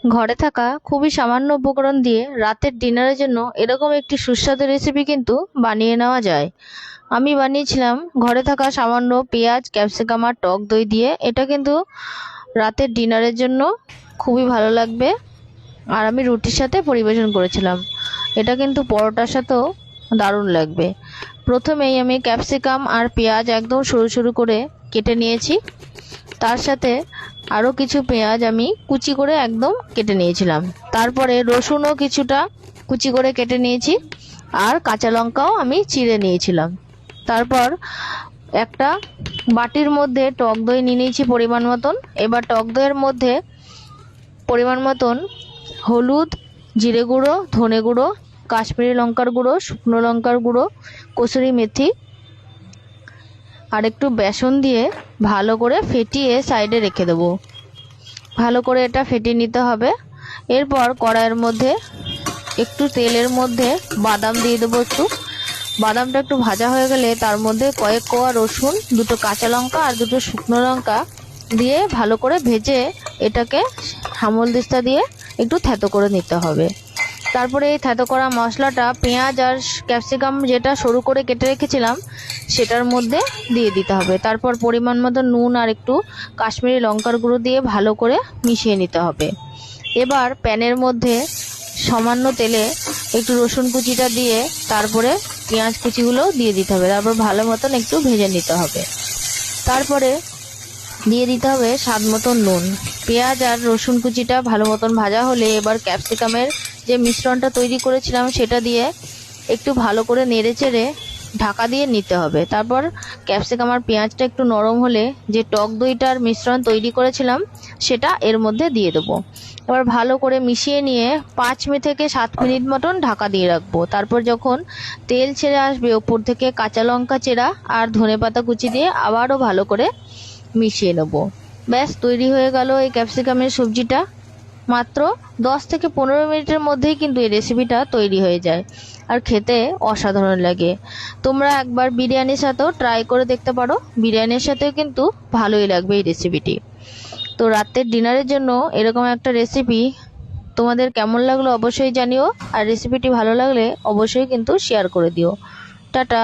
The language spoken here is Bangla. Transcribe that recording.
ঘরে থাকা খুবই সামান্য উপকরণ দিয়ে রাতের ডিনারের জন্য এরকম একটি সুস্বাদু রেসিপি কিন্তু বানিয়ে নেওয়া যায়। আমি বানিয়েছিলাম ঘরে থাকা সামান্য পেঁয়াজ, ক্যাপসিকাম আর টক দই দিয়ে। এটা কিন্তু রাতের ডিনারের জন্য খুবই ভালো লাগবে, আর আমি রুটির সাথে পরিবেশন করেছিলাম। এটা কিন্তু পরোটার সাথেও দারুণ লাগবে। প্রথমেই আমি ক্যাপসিকাম আর পেঁয়াজ একদম সরু সরু করে কেটে নিয়েছি। তার সাথে আরও কিছু পেঁয়াজ আমি কুচি করে একদম কেটে নিয়েছিলাম। তারপরে রসুনও কিছুটা কুচি করে কেটে নিয়েছি, আর কাঁচা লঙ্কাও আমি চিড়ে নিয়েছিলাম। তারপর একটা বাটির মধ্যে টক দই নিয়ে নিয়েছি পরিমাণ মতন। এবার টক দইয়ের মধ্যে পরিমাণ মতন হলুদ, জিরে গুঁড়ো, ধনে গুঁড়ো, কাশ্মীরি লঙ্কার গুঁড়ো, শুকনো লঙ্কার গুঁড়ো, কসুরি মেথি আর একটু বেসন দিয়ে ভালো করে ফেটিয়ে সাইডে রেখে দেবো। ভালো করে এটা ফেটিয়ে নিতে হবে। এরপর কড়াইয়ের মধ্যে একটু তেলের মধ্যে বাদাম দিয়ে দেবো। বাদামটা একটু ভাজা হয়ে গেলে তার মধ্যে কয়েক কোয়া রসুন, দুটো কাঁচা লঙ্কা আর দুটো শুকনো লঙ্কা দিয়ে ভালো করে ভেজে এটাকে হামলদিস্তা দিয়ে একটু থেতো করে নিতে হবে। তারপরে এই থেতো করা মশলাটা পেঁয়াজ আর ক্যাপসিকাম যেটা সরু করে কেটে রেখেছিলাম সেটার মধ্যে দিয়ে দিতে হবে। তারপর পরিমাণ মতো নুন আর একটু কাশ্মীরি লঙ্কার গুঁড়ো দিয়ে ভালো করে মিশিয়ে নিতে হবে। এবার প্যানের মধ্যে সামান্য তেলে একটু রসুন কুচিটা দিয়ে তারপরে পেঁয়াজ কুচিগুলো দিয়ে দিতে হবে। তারপর ভালো মতন একটু ভেজে নিতে হবে। তারপরে দিয়ে দিতে হবে স্বাদ মতন নুন। পেঁয়াজ আর রসুন কুচিটা ভালো মতন ভাজা হলে এবার ক্যাপসিকামের যে মিশ্রণটা তৈরি করেছিলাম সেটা দিয়ে একটু ভালো করে নেড়ে চেড়ে ঢাকা দিয়ে নিতে হবে। তারপর ক্যাপসিকাম আর পেঁয়াজটা একটু নরম হলে যে টক দইটার মিশ্রণ তৈরি করেছিলাম সেটা এর মধ্যে দিয়ে দেবো। এবার ভালো করে মিশিয়ে নিয়ে 5 থেকে 7 মিনিট মতন ঢাকা দিয়ে রাখবো। তারপর যখন তেল ছেড়ে আসবে ওপর থেকে কাঁচা লঙ্কা চেরা আর ধনেপাতা কুচি দিয়ে আবারও ভালো করে মিশিয়ে নেব। ব্যাস তৈরি হয়ে গেল এই ক্যাপসিকামের সবজিটা। মাত্র 10 থেকে 15 মিনিটের মধ্যেই কিন্তু এই রেসিপিটা তৈরি হয়ে যায়, আর খেতে অসাধারণ লাগে। তোমরা একবার বিরিয়ানির সাথেও ট্রাই করে দেখতে পারো, বিরিয়ানির সাথেও কিন্তু ভালোই লাগবে এই রেসিপিটি। তো রাতের ডিনারের জন্য এরকম একটা রেসিপি তোমাদের কেমন লাগলো অবশ্যই জানিও, আর রেসিপিটি ভালো লাগলে অবশ্যই কিন্তু শেয়ার করে দিও। টাটা।